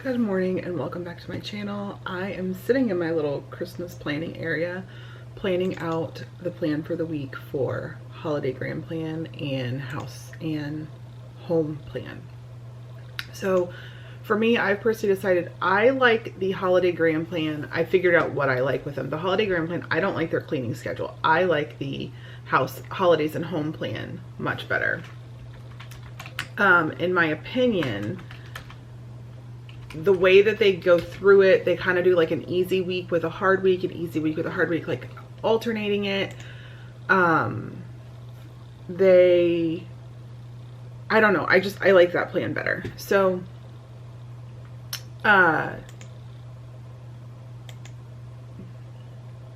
Good morning and welcome back to my channel. I am sitting in my little Christmas planning area, planning out the plan for the week for holiday grand plan and house and home plan. So for me, I've personally decided I like the holiday grand plan. I figured out what I like with them. The holiday grand plan, I don't like their cleaning schedule. I like the house holidays and home plan much better. In my opinion, the way that they go through it, they kind of do like an easy week with a hard week, an easy week with a hard week, like alternating it. I don't know, I like that plan better. So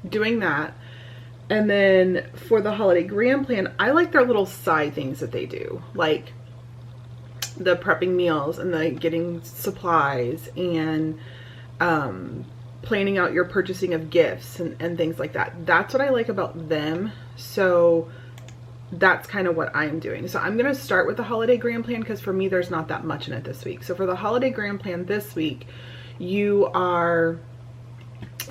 doing that. And then for the holiday grand plan, I like their little side things that they do, like the prepping meals and the getting supplies and planning out your purchasing of gifts and things like that. That's what I like about them. So that's kind of what I'm doing. So I'm going to start with the holiday grand plan because for me there's not that much in it this week. So for the holiday grand plan this week, it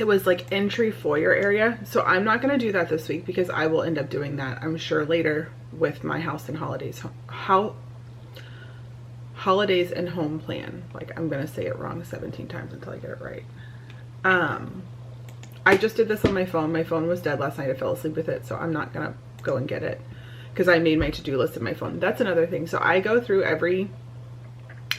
was like entry foyer area. So I'm not going to do that this week because I will end up doing that, I'm sure, later with my house and holidays and home plan. Like, I'm gonna say it wrong 17 times until I get it right. I just did this on my phone. My phone was dead last night. I fell asleep with it, so I'm not gonna go and get it because I made my to-do list in my phone. That's another thing. So I go through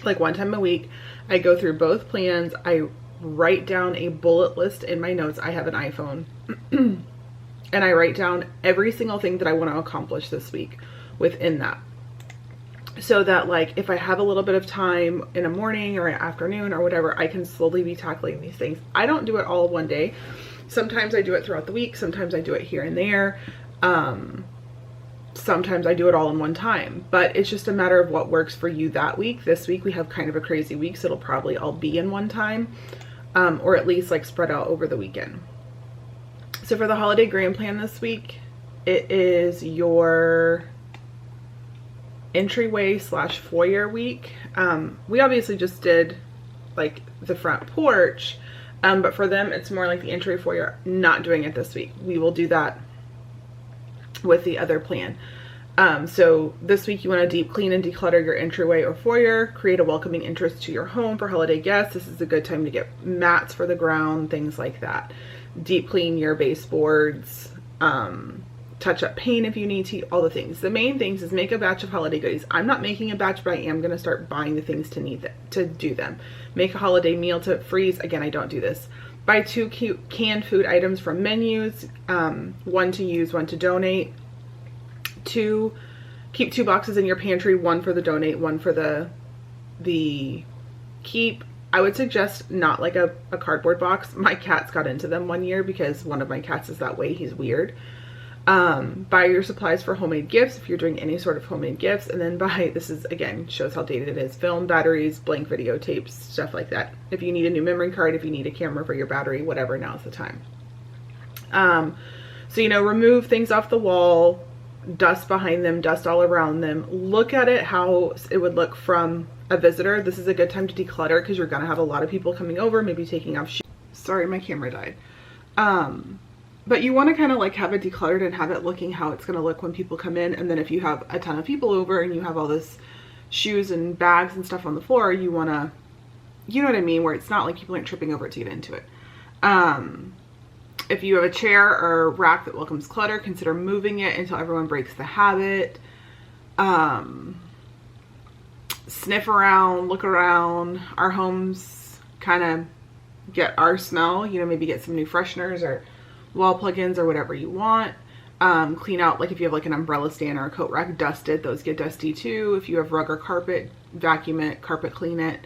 like one time a week, I go through both plans. I write down a bullet list in my notes. I have an iPhone and I write down every single thing that I want to accomplish this week within that. So that, like, if I have a little bit of time in a morning or an afternoon or whatever, I can slowly be tackling these things. I don't do it all one day. Sometimes I do it throughout the week. Sometimes I do it here and there. Sometimes I do it all in one time. But it's just a matter of what works for you that week. This week we have kind of a crazy week, so it'll probably all be in one time. Or at least like spread out over the weekend. So for the holiday grand plan this week, it is your entryway / foyer week. We obviously just did like the front porch, but for them it's more like the entry foyer. Not doing it this week. We will do that with the other plan. So this week you want to deep clean and declutter your entryway or foyer, create a welcoming interest to your home for holiday guests. This is a good time to get mats for the ground, things like that. Deep clean your baseboards, touch up paint if you need to, all the things. The main things is make a batch of holiday goodies. I'm not making a batch, but I am going to start buying the things to do them. Make a holiday meal to freeze. Again, I don't do this. Buy 2 cute canned food items from menus, 1 to use, 1 to donate. 2, keep 2 boxes in your pantry, 1 for the donate, 1 for the keep. I would suggest not like a cardboard box. My cats got into them one year because one of my cats is that way. He's weird. Buy your supplies for homemade gifts if you're doing any sort of homemade gifts, and then buy, this is again shows how dated it is, film, batteries, blank videotapes, stuff like that. If you need a new memory card, if you need a camera for your battery, whatever, now's the time. So, you know, remove things off the wall, dust behind them, dust all around them. Look at it how it would look from a visitor. This is a good time to declutter because you're gonna have a lot of people coming over, maybe taking off shoes. Sorry, my camera died. But you want to kind of like have it decluttered and have it looking how it's going to look when people come in. And then if you have a ton of people over and you have all this shoes and bags and stuff on the floor, you want to, you know what I mean, where it's not like people aren't tripping over it to get into it. If you have a chair or rack that welcomes clutter, consider moving it until everyone breaks the habit. Sniff around, look around. Our homes kind of get our smell, you know, maybe get some new fresheners or wall plugins or whatever you want. Clean out, like if you have like an umbrella stand or a coat rack, dust it. Those get dusty too. If you have rug or carpet, vacuum it, carpet clean it.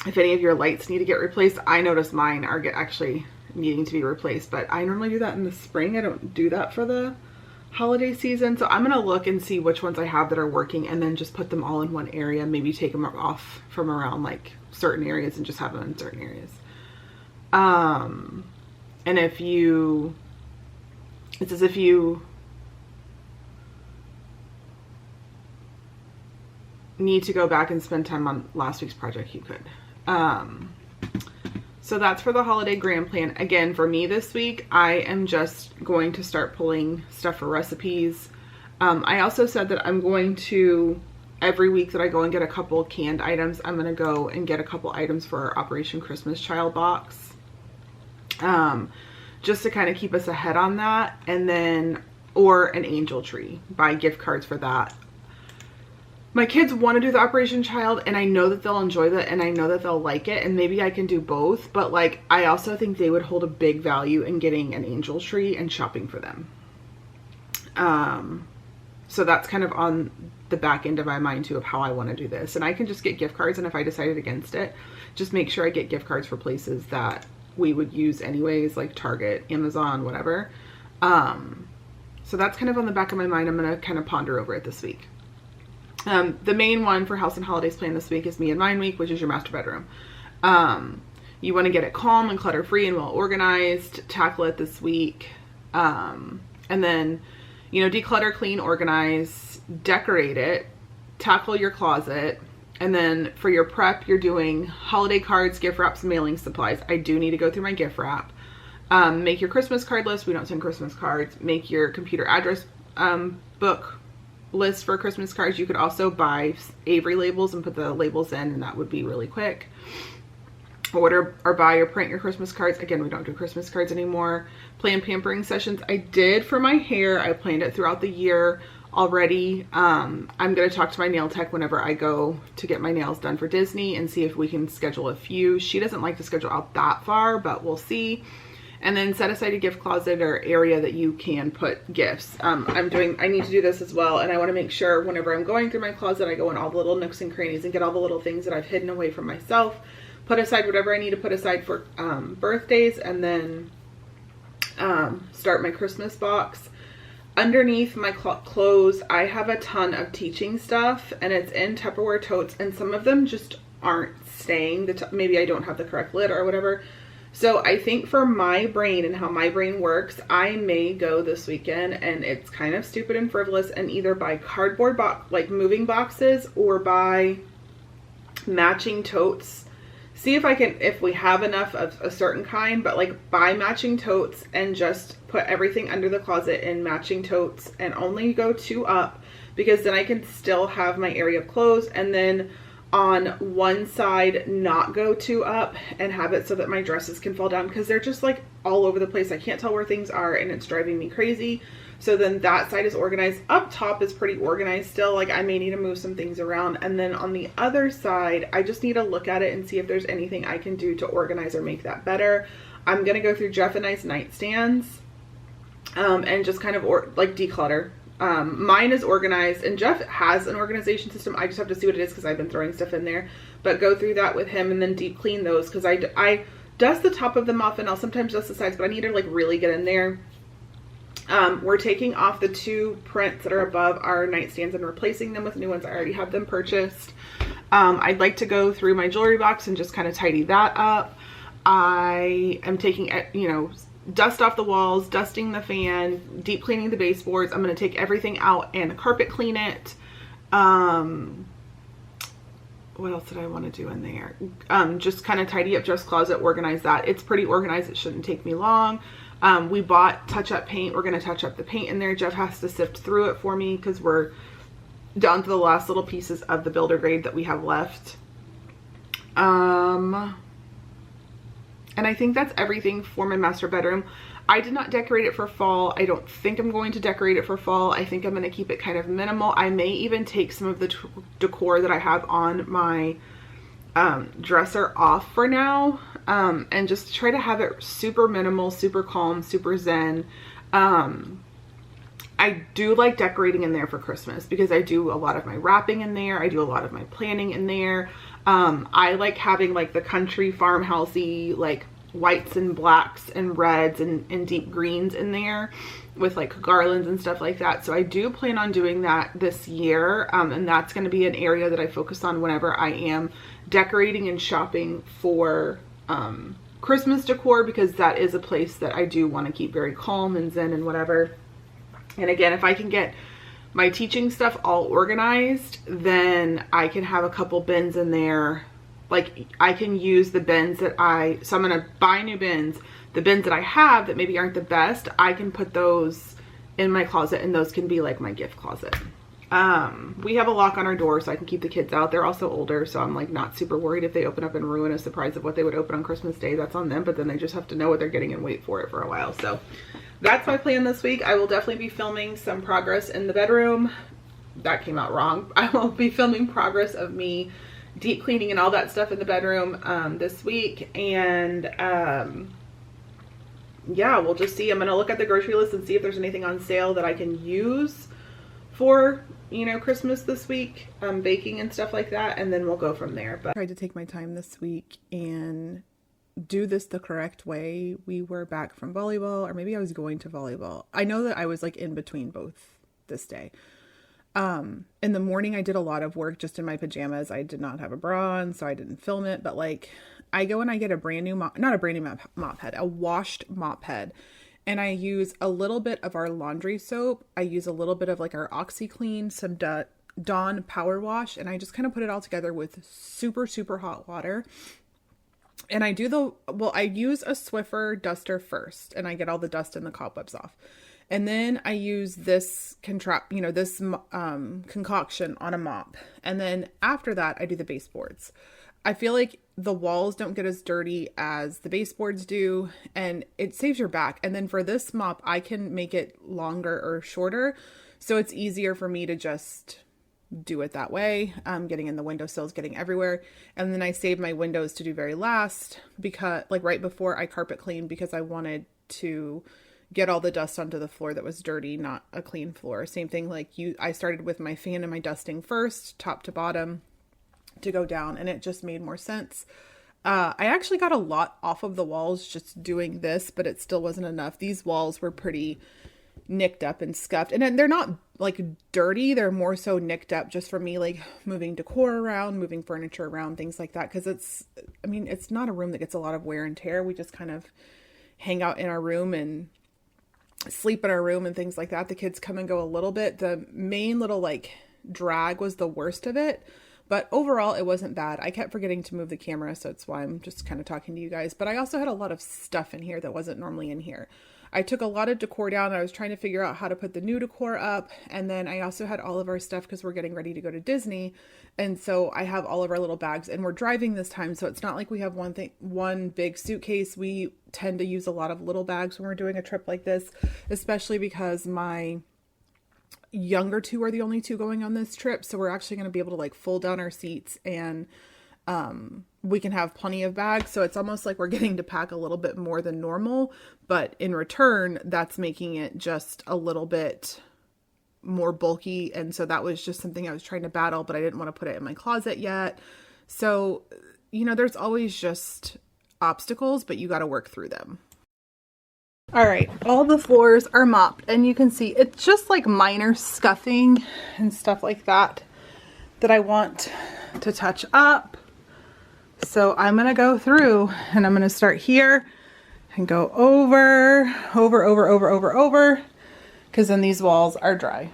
If any of your lights need to get replaced, I notice mine are actually needing to be replaced, but I normally do that in the spring. I don't do that for the holiday season. So I'm gonna look and see which ones I have that are working and then just put them all in one area, maybe take them off from around like certain areas and just have them in certain areas. And if you, it's as if you need to go back and spend time on last week's project, you could. So that's for the holiday grand plan. Again, for me this week, I am just going to start pulling stuff for recipes. I also said that I'm going to, every week that I go and get a couple canned items, I'm going to go and get a couple items for our Operation Christmas Child box. Just to kind of keep us ahead on that. And then, or an angel tree, buy gift cards for that. My kids want to do the Operation Child, and I know that they'll enjoy that, and I know that they'll like it, and maybe I can do both, but like, I also think they would hold a big value in getting an angel tree and shopping for them. So that's kind of on the back end of my mind too, of how I want to do this. And I can just get gift cards, and if I decided against it, just make sure I get gift cards for places that we would use anyways, like Target, Amazon, whatever. So that's kind of on the back of my mind. I'm going to kind of ponder over it this week. The main one for House and Holidays plan this week is Me and Mine Week, which is your master bedroom. You want to get it calm and clutter free and well organized, tackle it this week. And then, you know, declutter, clean, organize, decorate it, tackle your closet. And then for your prep, you're doing holiday cards, gift wraps, mailing supplies. I do need to go through my gift wrap. Make your Christmas card list. We don't send Christmas cards. Make your computer address book list for Christmas cards. You could also buy Avery labels and put the labels in, and that would be really quick. Order or buy or print your Christmas cards. Again, we don't do Christmas cards anymore. Plan pampering sessions. I did for my hair. I planned it throughout the year already. I'm going to talk to my nail tech whenever I go to get my nails done for Disney and see if we can schedule a few. She doesn't like to schedule out that far, but we'll see. And then set aside a gift closet or area that you can put gifts. I need to do this as well. And I want to make sure whenever I'm going through my closet, I go in all the little nooks and crannies and get all the little things that I've hidden away from myself. Put aside whatever I need to put aside for birthdays, and then start my Christmas box. Underneath my clothes, I have a ton of teaching stuff, and it's in Tupperware totes, and some of them just aren't staying. Maybe I don't have the correct lid or whatever. So I think for my brain and how my brain works, I may go this weekend, and it's kind of stupid and frivolous, and either buy cardboard like moving boxes, or buy matching totes. See if I can, if we have enough of a certain kind, but like buy matching totes and just put everything under the closet in matching totes and only go 2 up, because then I can still have my area of clothes, and then on one side not go 2 up and have it so that my dresses can fall down, because they're just like all over the place. I can't tell where things are, and it's driving me crazy. So then that side is organized. Up top is pretty organized still. Like, I may need to move some things around. And then on the other side, I just need to look at it and see if there's anything I can do to organize or make that better. I'm going to go through Jeff and I's nightstands and just kind of like declutter. Mine is organized, and Jeff has an organization system. I just have to see what it is, because I've been throwing stuff in there. But go through that with him and then deep clean those, because I dust the top of them off, and I'll sometimes dust the sides, but I need to like really get in there. We're taking off the 2 prints that are above our nightstands and replacing them with new ones. I already have them purchased. I'd like to go through my jewelry box and just kind of tidy that up. I am taking, you know, dust off the walls, dusting the fan, deep cleaning the baseboards. I'm going to take everything out and carpet clean it. What else did I want to do in there? Just kind of tidy up Jeff's closet, organize that. It's pretty organized. It shouldn't take me long. We bought touch-up paint. We're going to touch up the paint in there. Jeff has to sift through it for me, because we're down to the last little pieces of the builder grade that we have left. And I think that's everything for my master bedroom. I did not decorate it for fall. I don't think I'm going to decorate it for fall. I think I'm going to keep it kind of minimal. I may even take some of the decor that I have on my dresser off for now, and just try to have it super minimal, super calm, super zen. I do like decorating in there for Christmas, because I do a lot of my wrapping in there. I do a lot of my planning in there. I like having like the country farmhousey, like whites and blacks and reds and deep greens in there with like garlands and stuff like that. So I do plan on doing that this year. And that's going to be an area that I focus on whenever I am decorating and shopping for Christmas decor, because that is a place that I do want to keep very calm and zen and whatever. And again, if I can get my teaching stuff all organized, then I can have a couple bins in there. Like I can use the bins that so I'm gonna buy new bins. The bins that I have that maybe aren't the best, I can put those in my closet, and those can be like my gift closet. We have a lock on our door so I can keep the kids out. They're also older, so I'm like not super worried if they open up and ruin a surprise of what they would open on Christmas Day. That's on them, but then they just have to know what they're getting and wait for it for a while. So that's my plan this week. I will definitely be filming some progress in the bedroom. That came out wrong. I will be filming progress of me deep cleaning and all that stuff in the bedroom this week. And yeah, we'll just see. I'm gonna look at the grocery list and see if there's anything on sale that I can use for, you know, Christmas this week, baking and stuff like that, and then we'll go from there. But I tried to take my time this week and do this the correct way. We were back from volleyball, or maybe I was going to volleyball. I know that I was like in between both this day. In the morning I did a lot of work just in my pajamas. I did not have a bra on, so I didn't film it, but like I go and I get a brand new mop, not a brand new mop head, a washed mop head. And I use a little bit of our laundry soap. I use a little bit of like our OxiClean, some Dawn Power Wash, and I just kind of put it all together with super, super hot water. And I use a Swiffer duster first, and I get all the dust and the cobwebs off. And then I use this concoction on a mop. And then after that, I do the baseboards. I feel like the walls don't get as dirty as the baseboards do, and it saves your back. And then for this mop, I can make it longer or shorter, so it's easier for me to just do it that way. Getting in the windowsills, getting everywhere. And then I save my windows to do very last, because like right before I carpet clean, because I wanted to get all the dust onto the floor that was dirty, not a clean floor. Same thing, like I started with my fan and my dusting first, top to bottom, to go down, and it just made more sense. I actually got a lot off of the walls just doing this, but it still wasn't enough. These walls were pretty nicked up and scuffed, and they're not like dirty, they're more so nicked up just from me like moving decor around, moving furniture around, things like that, because it's not a room that gets a lot of wear and tear. We just kind of hang out in our room and sleep in our room and things like that. The kids come and go a little bit. The main little like drag was the worst of it, but overall it wasn't bad. I kept forgetting to move the camera, so that's why I'm just kind of talking to you guys. But I also had a lot of stuff in here that wasn't normally in here. I took a lot of decor down. I was trying to figure out how to put the new decor up. And then I also had all of our stuff because we're getting ready to go to Disney. And so I have all of our little bags, and we're driving this time. So it's not like we have one big suitcase. We tend to use a lot of little bags when we're doing a trip like this, especially because my younger two are the only two going on this trip. So we're actually going to be able to like fold down our seats, and we can have plenty of bags. So it's almost like we're getting to pack a little bit more than normal, but in return, that's making it just a little bit more bulky. And so that was just something I was trying to battle, but I didn't want to put it in my closet yet. So, you know, there's always just obstacles, but you got to work through them. All right, all the floors are mopped, and you can see it's just like minor scuffing and stuff like that I want to touch up. So I'm going to go through, and I'm going to start here and go over, because then these walls are dry.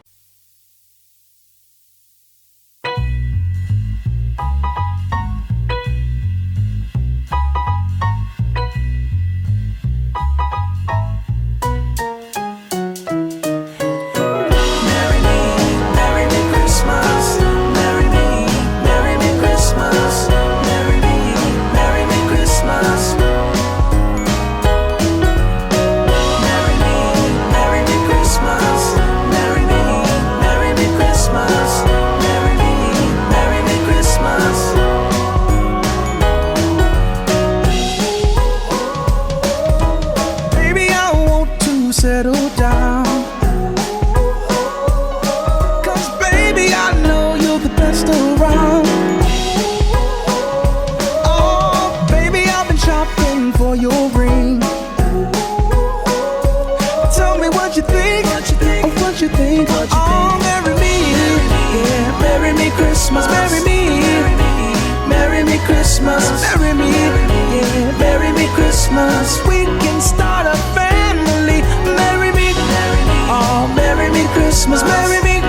Settle down, 'cause baby I know you're the best around. Oh baby, I've been shopping for your ring. Tell me what you think, oh what you think. Oh marry me, yeah, marry me Christmas, marry me, marry me Christmas, marry me, yeah, marry me Christmas. We can start a family. Marry me, oh marry me Christmas, marry me,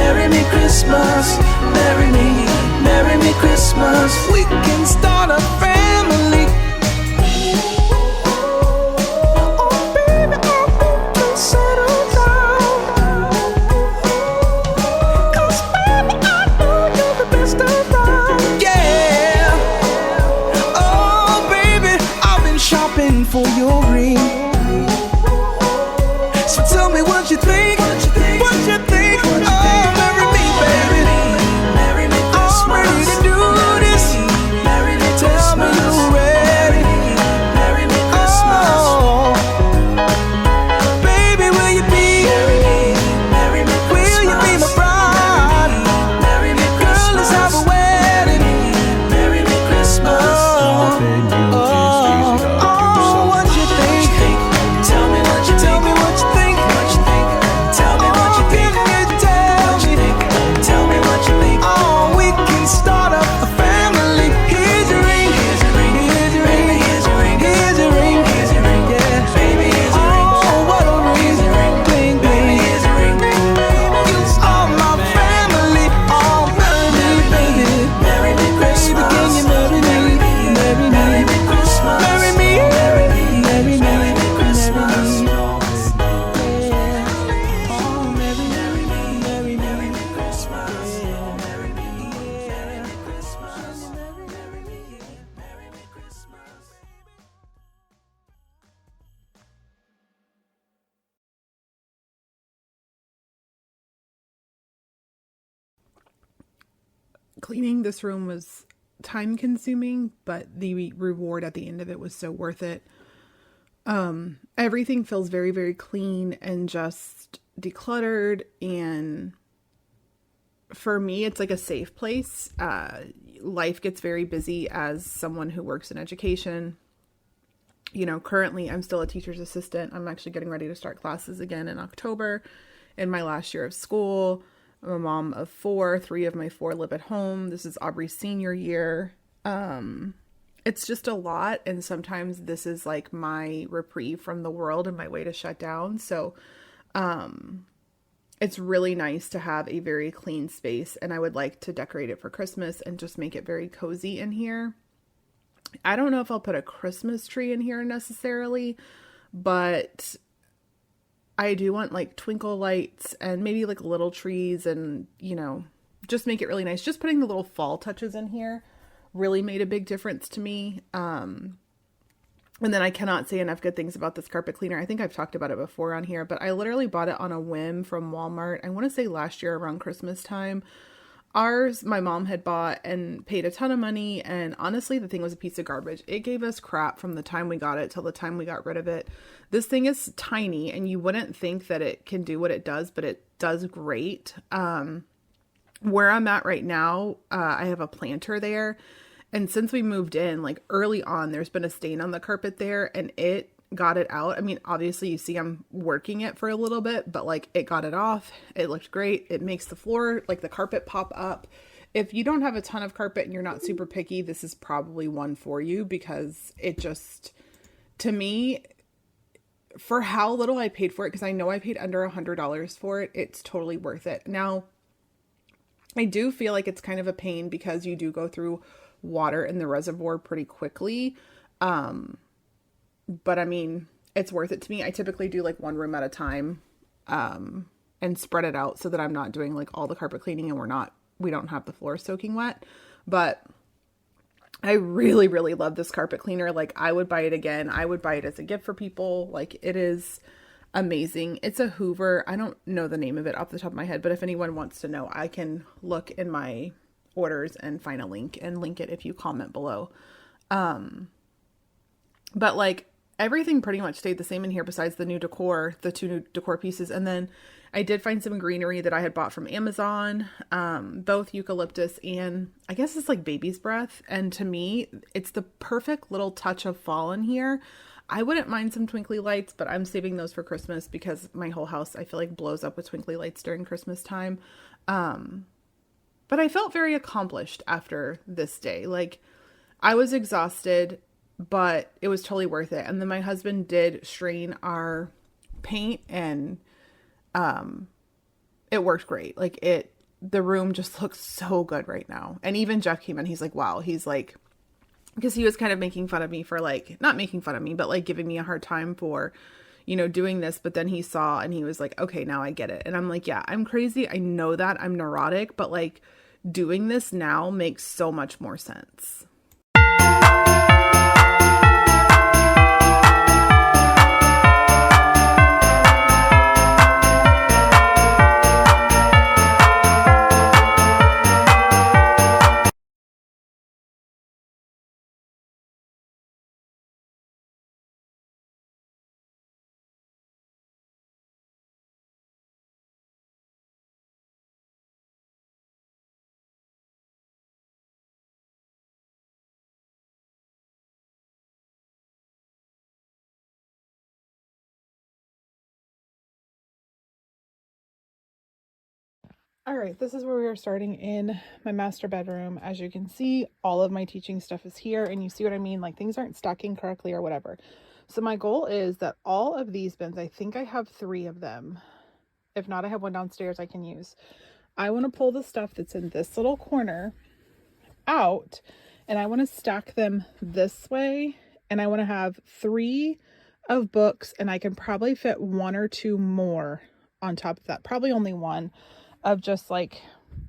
marry me Christmas, marry me Christmas. We can start a family. Oh baby, I want to settle down. 'Cause baby, I know you're the best around. Yeah. Oh baby, I've been shopping for your ring. So tell me what you think. What you think? Oh, marry me, baby. Marry me Christmas. I'm ready to do this. Marry me Christmas. Tell me you're ready. Marry me Christmas. Oh, baby, will you be? Marry me Christmas. Will you be my bride? Marry me Christmas. Girl, let's have a wedding. Marry me Christmas. Oh, what you think? Tell me what you think. Tell me what you think. Tell me what you think. Tell me what you think. Oh, we can start up a family. Here's your ring. Here's your ring. Here's your ring. Here's your ring. Here's your ring. Here's your ring. Yeah, baby, here's your ring. Oh, what a ring. Bling, bling. Baby, here's your ring. You are my family. Oh, marry me, baby. Marry me Christmas. Can you marry me? Marry me Christmas. Marry me. Marry me. Marry me. Marry me Christmas. Cleaning this room was time consuming, but the reward at the end of it was so worth it. Everything feels very, very clean and just decluttered. And for me, it's like a safe place. Life gets very busy as someone who works in education. You know, currently I'm still a teacher's assistant. I'm actually getting ready to start classes again in October in my last year of school. I'm a mom of 4. 3 of my 4 live at home. This is Aubrey's senior year. It's just a lot. And sometimes this is like my reprieve from the world and my way to shut down. So, it's really nice to have a very clean space, and I would like to decorate it for Christmas and just make it very cozy in here. I don't know if I'll put a Christmas tree in here necessarily, but I do want like twinkle lights and maybe like little trees and, you know, just make it really nice. Just putting the little fall touches in here really made a big difference to me. And then I cannot say enough good things about this carpet cleaner. I think I've talked about it before on here, but I literally bought it on a whim from Walmart. I want to say last year around Christmas time. Ours, my mom had bought and paid a ton of money, and honestly, the thing was a piece of garbage. It gave us crap from the time we got it till the time we got rid of it. This thing is tiny, and you wouldn't think that it can do what it does, but it does great. Where I'm at right now, I have a planter there, and since we moved in, like early on, there's been a stain on the carpet there, and it got it out. I mean, obviously you see I'm working it for a little bit, but like it got it off. It looked great. It makes the floor, like the carpet, pop up. If you don't have a ton of carpet and you're not super picky, this is probably one for you, because it just, to me, for how little I paid for it, because I know I paid under $100 for it, it's totally worth it. Now, I do feel like it's kind of a pain because you do go through water in the reservoir pretty quickly. But I mean, it's worth it to me. I typically do like one room at a time, and spread it out so that I'm not doing like all the carpet cleaning and we don't have the floor soaking wet. But I really, really love this carpet cleaner. Like, I would buy it again. I would buy it as a gift for people. Like, it is amazing. It's a Hoover. I don't know the name of it off the top of my head, but if anyone wants to know, I can look in my orders and find a link and link it if you comment below. But like, everything pretty much stayed the same in here besides the new decor, the 2 new decor pieces. And then I did find some greenery that I had bought from Amazon, both eucalyptus and I guess it's like baby's breath. And to me, it's the perfect little touch of fall in here. I wouldn't mind some twinkly lights, but I'm saving those for Christmas because my whole house, I feel like, blows up with twinkly lights during Christmas time. But I felt very accomplished after this day. Like, I was exhausted, but it was totally worth it. And then my husband did strain our paint, and it worked great. Like, it the room just looks so good right now. And even Jeff came in, he's like, wow, he's like, because he was kind of making fun of me for like, not making fun of me, but like giving me a hard time for, you know, doing this. But then he saw and he was like, okay, now I get it. And I'm like, yeah, I'm crazy. I know that I'm neurotic, but like doing this now makes so much more sense. All right, this is where we are starting in my master bedroom. As you can see, all of my teaching stuff is here, and you see what I mean? Like things aren't stacking correctly or whatever. So my goal is that all of these bins, I think I have 3 of them. If not, I have one downstairs I can use. I want to pull the stuff that's in this little corner out, and I want to stack them this way, and I want to have 3 of books, and I can probably fit 1 or 2 more on top of that. Probably only 1 of just like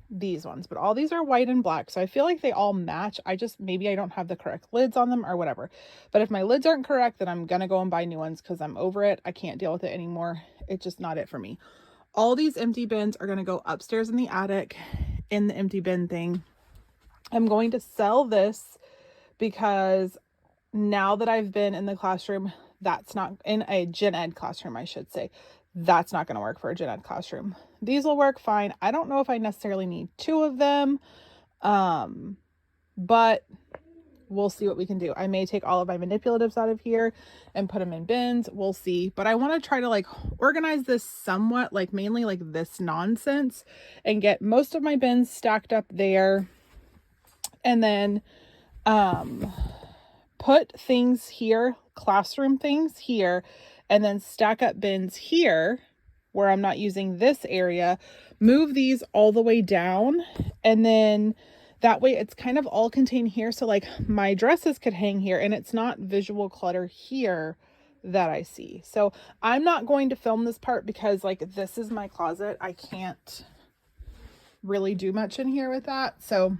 these ones, but all these are white and black, so I feel like they all match. Maybe I don't have the correct lids on them or whatever, but if my lids aren't correct, then I'm gonna go and buy new ones because I'm over it. I can't deal with it anymore. It's just not it for me. All these empty bins are going to go upstairs in the attic in the empty bin thing. I'm going to sell this because now that I've been in the classroom, that's not in a gen ed classroom, I should say, that's not going to work for a gen ed classroom. These will work fine. I don't know if I necessarily need 2 of them, but we'll see what we can do. I may take all of my manipulatives out of here and put them in bins. We'll see. But I want to try to like organize this somewhat, like mainly like this nonsense, and get most of my bins stacked up there. And then put things here, classroom things here, and then stack up bins here where I'm not using this area. Move these all the way down, and then that way it's kind of all contained here. So like my dresses could hang here and it's not visual clutter here that I see. So I'm not going to film this part because like this is my closet. I can't really do much in here with that. So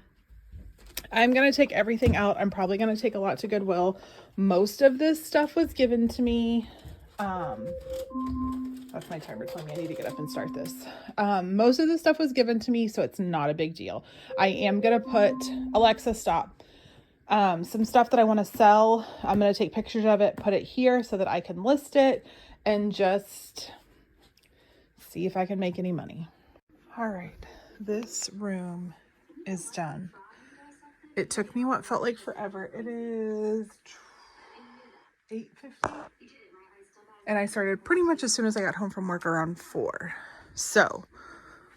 I'm going to take everything out. I'm probably going to take a lot to Goodwill. Most of this stuff was given to me. That's my timer telling me I need to get up and start this. Most of this stuff was given to me, so it's not a big deal. I am going to put, Alexa, stop. Some stuff that I want to sell. I'm going to take pictures of it, put it here so that I can list it and just see if I can make any money. All right, this room is done. It took me what felt like forever. It is 8:50. And I started pretty much as soon as I got home from work around 4. So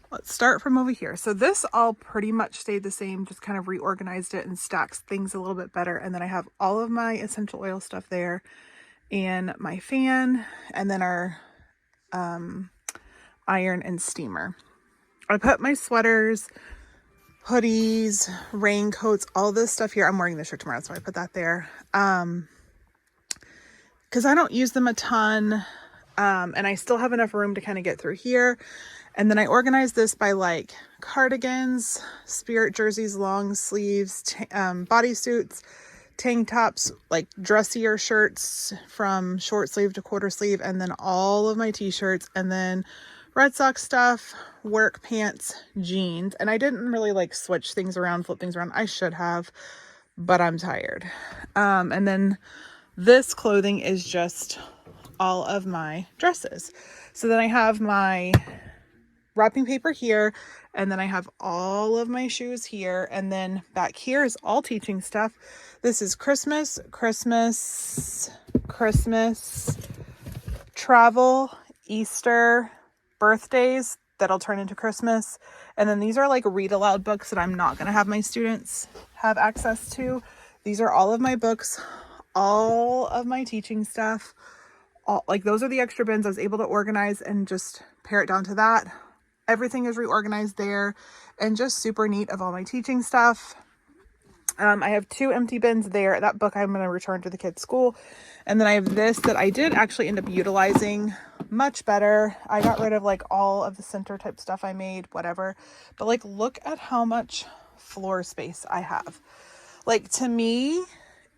let's start from over here. So this all pretty much stayed the same, just kind of reorganized it and stacks things a little bit better. And then I have all of my essential oil stuff there and my fan, and then our iron and steamer. I put my sweaters, hoodies, raincoats, all this stuff here. I'm wearing this shirt tomorrow, so I put that there. Because I don't use them a ton. And I still have enough room to kind of get through here. And then I organized this by like cardigans, spirit jerseys, long sleeves, bodysuits, tank tops, like dressier shirts from short sleeve to quarter sleeve, and then all of my t-shirts, and then Red Sox stuff, work pants, jeans. And I didn't really like switch things around, flip things around. I should have, but I'm tired. And then this clothing is just all of my dresses. So then I have my wrapping paper here, and then I have all of my shoes here, and then back here is all teaching stuff. This is Christmas, travel, Easter, birthdays that'll turn into Christmas, and then these are like read aloud books that I'm not going to have my students have access to. These are all of my books, all of my teaching stuff. Like those are the extra bins I was able to organize and just pare it down to that. everything is reorganized there, and just super neat of all my teaching stuff. I have 2 empty bins there. That book I'm going to return to the kids' school. And then I have this that I did actually end up utilizing much better. I got rid of like all of the center type stuff I made, whatever. But like, look at how much floor space I have. Like, to me,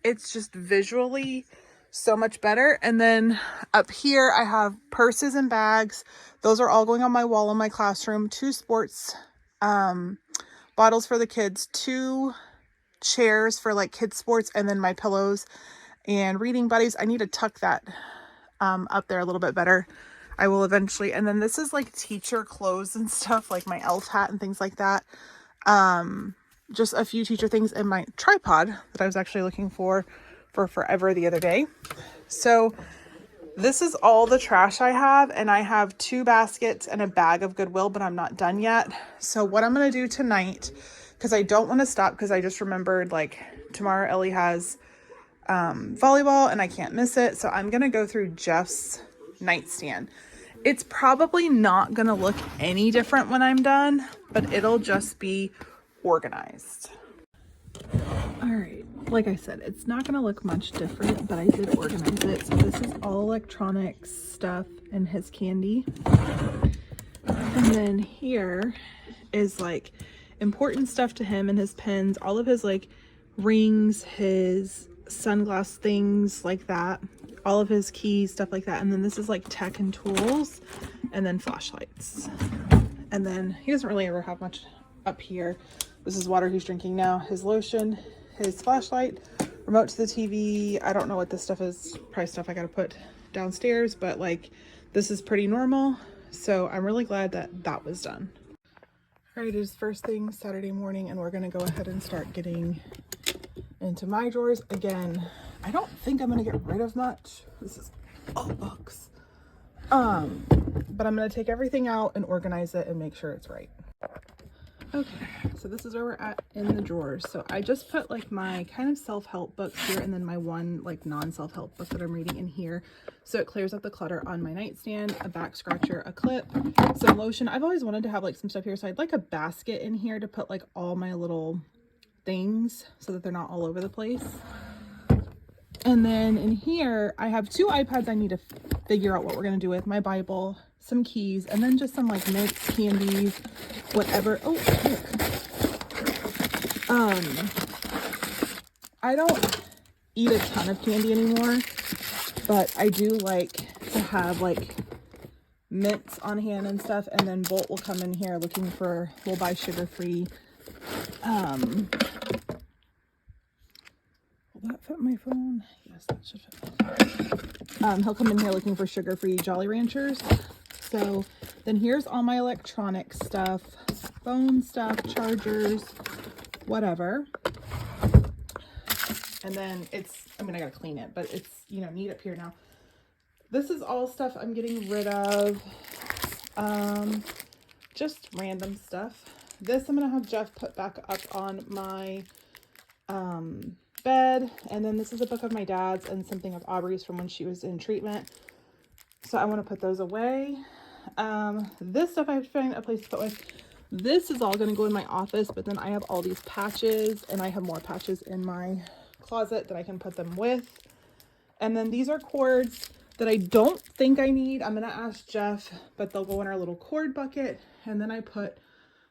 it's just visually so much better. And then up here, I have purses and bags. Those are all going on my wall in my classroom. 2 sports bottles for the kids, 2 chairs for like kids sports, and then my pillows and reading buddies. I need to tuck that up there a little bit better. I will eventually. And then this is like teacher clothes and stuff, like my elf hat and things like that. Just a few teacher things, and my tripod that I was actually looking for forever the other day. So this is all the trash I have, and I have 2 baskets and a bag of Goodwill, but I'm not done yet. So what I'm going to do tonight, because I don't want to stop, because I just remembered like tomorrow Ellie has volleyball and I can't miss it. So I'm going to go through Jeff's nightstand. It's probably not going to look any different when I'm done, but it'll just be organized. All right, like I said, it's not going to look much different, but I did organize it. So this is all electronics stuff and his candy. And then here is like important stuff to him and his pens, all of his like rings, his sunglass things like that, all of his keys, stuff like that. And then this is like tech and tools, and then flashlights. And then he doesn't really ever have much up here. This is water he's drinking now, his lotion, his flashlight, remote to the TV. I don't know what this stuff is, probably stuff I gotta put downstairs, but like this is pretty normal. So I'm really glad that that was done. All right, it is first thing Saturday morning, and we're gonna go ahead and start getting into my drawers. Again, I don't think I'm gonna get rid of much. This is all books. But I'm gonna take everything out and organize it and make sure it's right. Okay, so this is where we're at in the drawers. So I just put like my kind of self-help books here, and then my one like non-self-help book that I'm reading in here. So it clears up the clutter on my nightstand, a back scratcher, a clip, some lotion. I've always wanted to have like some stuff here. So I'd like a basket in here to put like all my little things so that they're not all over the place. And then in here, I have 2 iPads I need to figure out what we're going to do with, my Bible, some keys, and then just some like mints, candies, whatever. Oh, look. I don't eat a ton of candy anymore, but I do like to have like mints on hand and stuff. And then Bolt will come in here looking for, we'll buy sugar-free. Will that fit my phone? Yes, that should fit. He'll come in here looking for sugar-free Jolly Ranchers. So then here's all my electronic stuff, phone stuff, chargers, whatever. And then it's, I mean, I gotta clean it, but it's, you know, neat up here now. This is all stuff I'm getting rid of. Just random stuff. This I'm gonna have Jeff put back up on my bed. And then this is a book of my dad's and something of Aubrey's from when she was in treatment. So I want to put those away. This stuff I have to find a place to put with. This is all going to go in my office, but then I have all these patches, and I have more patches in my closet that I can put them with. And then these are cords that I don't think I need. I'm going to ask Jeff, but they'll go in our little cord bucket. And then I put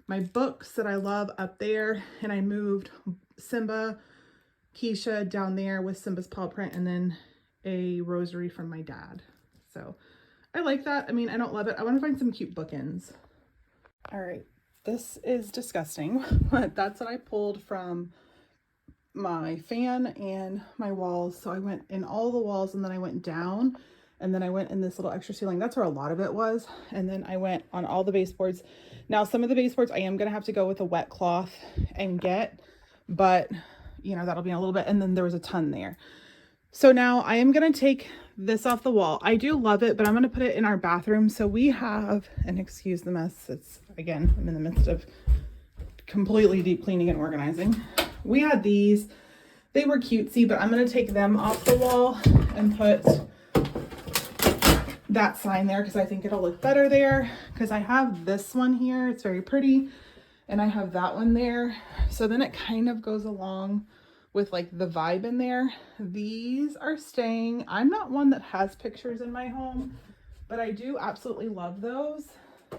my books that I love up there, and I moved Simba, Keisha down there with Simba's paw print, and then a rosary from my dad. So I like that. I mean, I don't love it. I want to find some cute bookends. All right, this is disgusting, but that's what I pulled from my fan and my walls. So I went in all the walls, and then I went down, and then I went in this little extra ceiling. That's where a lot of it was. And then I went on all the baseboards. Now, some of the baseboards I am going to have to go with a wet cloth and get, but you know, that'll be a little bit. And then there was a ton there. So now I am going to take this off the wall. I do love it, but I'm going to put it in our bathroom. So we have, and excuse the mess. It's, again, I'm in the midst of completely deep cleaning and organizing. We had these. They were cutesy, but I'm going to take them off the wall and put that sign there because I think it'll look better there, because I have this one here, it's very pretty, and I have that one there, so then it kind of goes along with like the vibe in there. These are staying. I'm not one that has pictures in my home, but I do absolutely love those.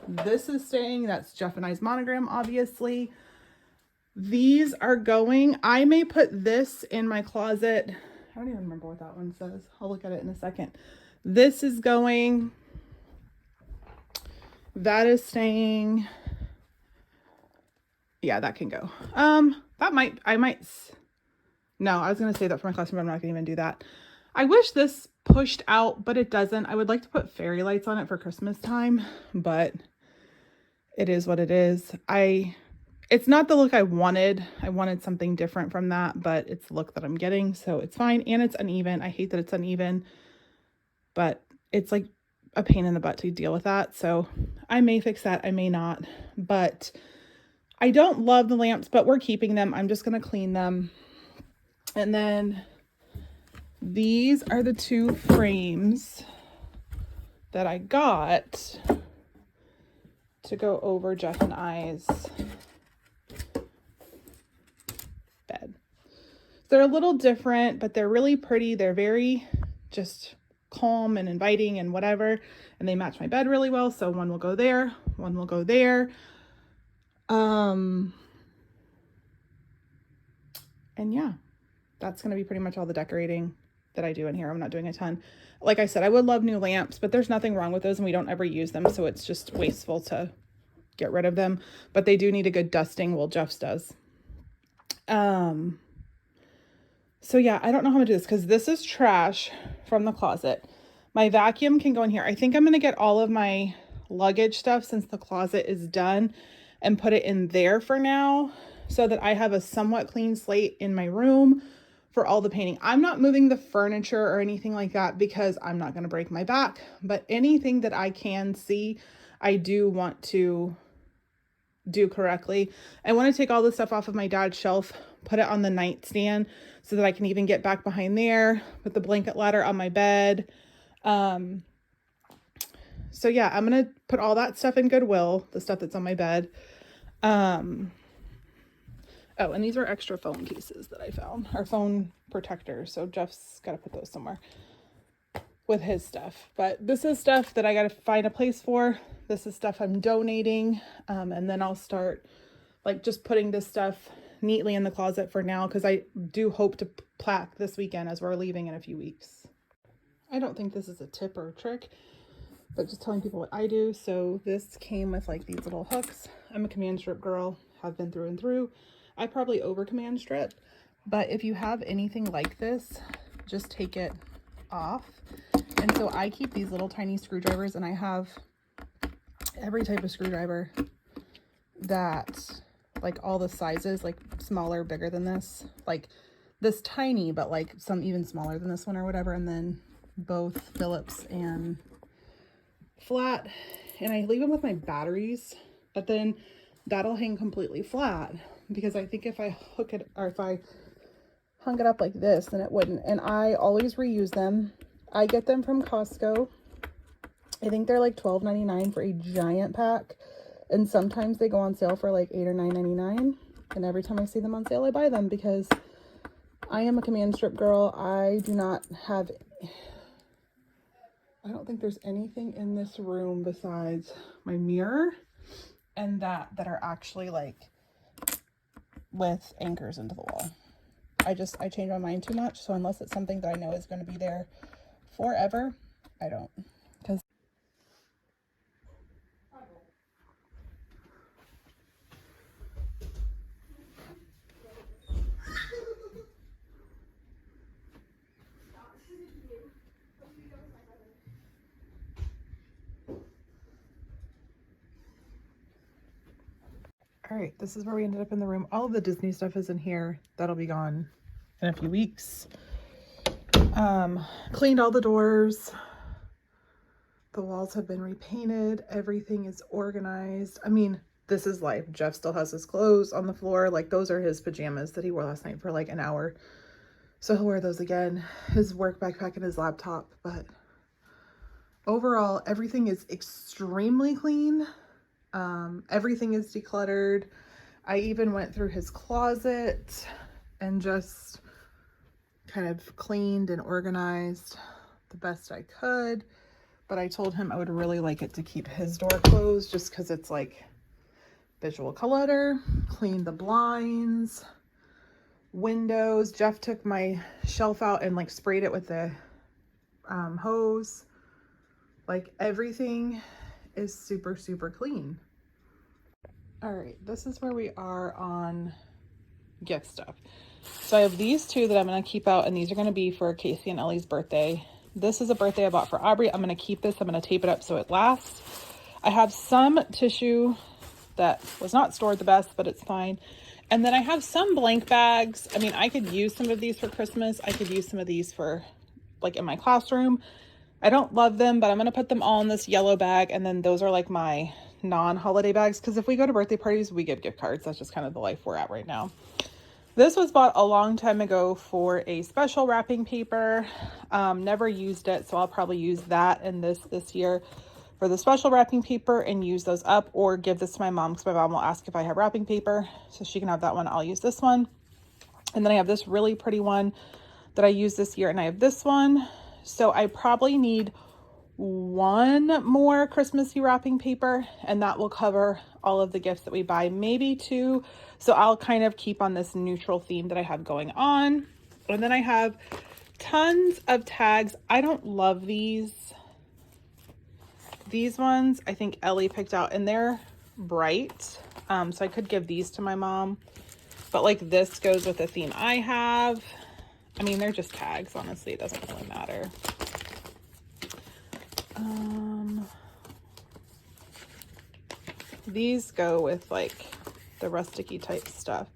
This is staying. That's Jeff and I's monogram, obviously. These are going. I may put this in my closet. I don't even remember what that one says. I'll look at it in a second. This is going. That is staying. Yeah, that can go. No, I was going to say that for my classroom, but I'm not going to even do that. I wish this pushed out, but it doesn't. I would like to put fairy lights on it for Christmas time, but it is what it is. It's not the look I wanted. I wanted something different from that, but it's the look that I'm getting, so it's fine. And it's uneven. I hate that it's uneven, but it's like a pain in the butt to deal with that. So I may fix that. I may not, but I don't love the lamps, but we're keeping them. I'm just going to clean them. And then these are the 2 frames that I got to go over Jeff and I's bed. They're a little different, but they're really pretty. They're very just calm and inviting and whatever. And they match my bed really well. So one will go there, one will go there. And yeah, that's going to be pretty much all the decorating that I do in here. I'm not doing a ton. Like I said, I would love new lamps, but there's nothing wrong with those and we don't ever use them. So it's just wasteful to get rid of them, but they do need a good dusting. Well, Jeff's does. So yeah, I don't know how to do this because this is trash from the closet. My vacuum can go in here. I think I'm going to get all of my luggage stuff since the closet is done and put it in there for now so that I have a somewhat clean slate in my room for all the painting. I'm not moving the furniture or anything like that because I'm not going to break my back, but anything that I can see, I do want to do correctly. I want to take all the stuff off of my dad's shelf, put it on the nightstand so that I can even get back behind there, put the blanket ladder on my bed. So yeah, I'm going to put all that stuff in Goodwill, the stuff that's on my bed. Oh, and these are extra phone cases that I found, or phone protectors. So Jeff's got to put those somewhere with his stuff. But this is stuff that I got to find a place for. This is stuff I'm donating. And then I'll start like just putting this stuff neatly in the closet for now, because I do hope to pack this weekend as we're leaving in a few weeks. I don't think this is a tip or a trick, but just telling people what I do. So this came with like these little hooks. I'm a command strip girl, have been through and through. I probably over command strip, but if you have anything like this, just take it off. And so I keep these little tiny screwdrivers, and I have every type of screwdriver that, like all the sizes, like smaller, bigger than this, like this tiny, but like some even smaller than this one or whatever. And then both Phillips and flat, and I leave them with my batteries, but then that'll hang completely flat, because I think if I hook it, or if I hung it up like this, then it wouldn't. And I always reuse them. I get them from Costco. I think they're like $12.99 for a giant pack, and sometimes they go on sale for like $8 or $9.99. And every time I see them on sale, I buy them, because I am a command strip girl. I do not have, I don't think there's anything in this room besides my mirror and that are actually like with anchors into the wall. I change my mind too much. So unless it's something that I know is going to be there forever, I don't. Because all right, this is where we ended up in the room. All of the Disney stuff is in here. That'll be gone in a few weeks. Cleaned all the doors. The walls have been repainted. Everything is organized. I mean, this is life. Jeff still has his clothes on the floor. Like, those are his pajamas that he wore last night for like an hour. So he'll wear those again. His work backpack and his laptop. But overall, everything is extremely clean. Everything is decluttered. I even went through his closet and just kind of cleaned and organized the best I could. But I told him I would really like it to keep his door closed just because it's like visual clutter. Cleaned the blinds, windows. Jeff took my shelf out and like sprayed it with the hose. Like everything is super, super clean. All right, this is where we are on gift stuff. So I have these two that I'm going to keep out, and these are going to be for Casey and Ellie's birthday. This is a birthday I bought for Aubrey. I'm going to keep this. I'm going to tape it up so it lasts. I have some tissue that was not stored the best, but it's fine. And then I have some blank bags. I mean, I could use some of these for Christmas. I could use some of these for like in my classroom. I don't love them, but I'm going to put them all in this yellow bag. And then those are like my non-holiday bags. Because if we go to birthday parties, we give gift cards. That's just kind of the life we're at right now. This was bought a long time ago for a special wrapping paper. Never used it, so I'll probably use that in this year for the special wrapping paper and use those up, or give this to my mom because my mom will ask if I have wrapping paper, so she can have that one. I'll use this one. And then I have this really pretty one that I used this year, and I have this one. So I probably need one more Christmassy wrapping paper, and that will cover all of the gifts that we buy, maybe two. So I'll kind of keep on this neutral theme that I have going on. And then I have tons of tags. I don't love these ones. I think Ellie picked out, and they're bright. So I could give these to my mom, but like this goes with the theme I have. I mean, they're just tags, honestly. It doesn't really matter. These go with like the rusticy type stuff.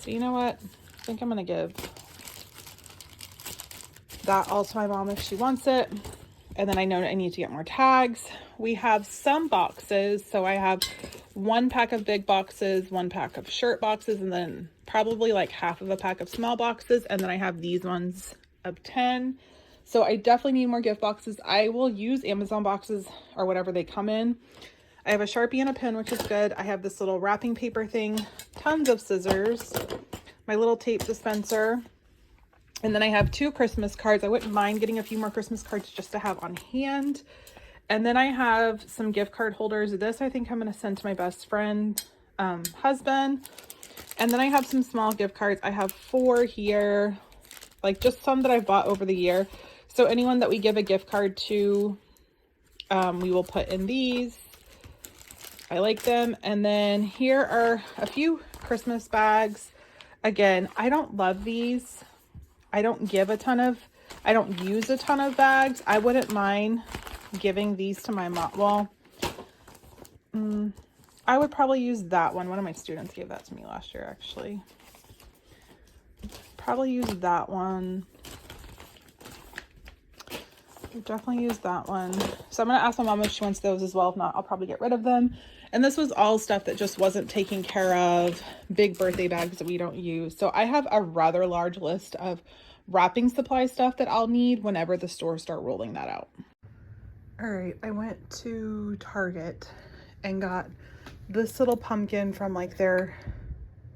So you know what? I think I'm gonna give that all to my mom if she wants it. And then I know I need to get more tags. We have some boxes. So I have one pack of big boxes, one pack of shirt boxes, and then probably like half of a pack of small boxes. And then I have these ones of 10. So I definitely need more gift boxes. I will use Amazon boxes or whatever they come in. I have a Sharpie and a pen, which is good. I have this little wrapping paper thing, tons of scissors, my little tape dispenser. And then I have 2 Christmas cards. I wouldn't mind getting a few more Christmas cards just to have on hand. And then I have some gift card holders. This I think I'm going to send to my best friend, husband. And then I have some small gift cards. I have 4 here, like just some that I've bought over the year. So anyone that we give a gift card to, we will put in these. I like them. And then here are a few Christmas bags. Again, I don't love these. I don't use a ton of bags. I wouldn't mind giving these to my mom. Well, I would probably use that one. One of my students gave that to me last year, actually. Probably use that one. Definitely use that one. So I'm going to ask my mom if she wants those as well. If not, I'll probably get rid of them. And this was all stuff that just wasn't taken care of. Big birthday bags that we don't use. So I have a rather large list of wrapping supply stuff that I'll need whenever the stores start rolling that out. All right, I went to Target and got this little pumpkin from like their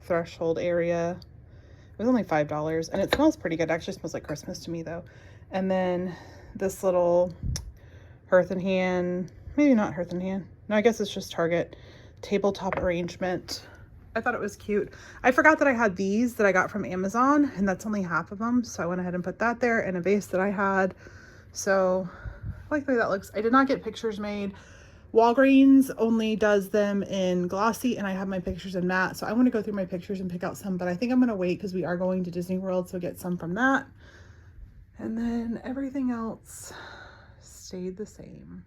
threshold area. It was only $5 and it smells pretty good. It actually smells like Christmas to me though. And then this little Hearth and Hand, maybe not Hearth and Hand. No, I guess it's just Target tabletop arrangement. I thought it was cute. I forgot that I had these that I got from Amazon, and that's only half of them. So I went ahead and put that there, and a vase that I had. So I like the way that looks. I did not get pictures made. Walgreens only does them in glossy, and I have my pictures in matte. So I want to go through my pictures and pick out some, but I think I'm going to wait because we are going to Disney World, so get some from that. And then everything else stayed the same.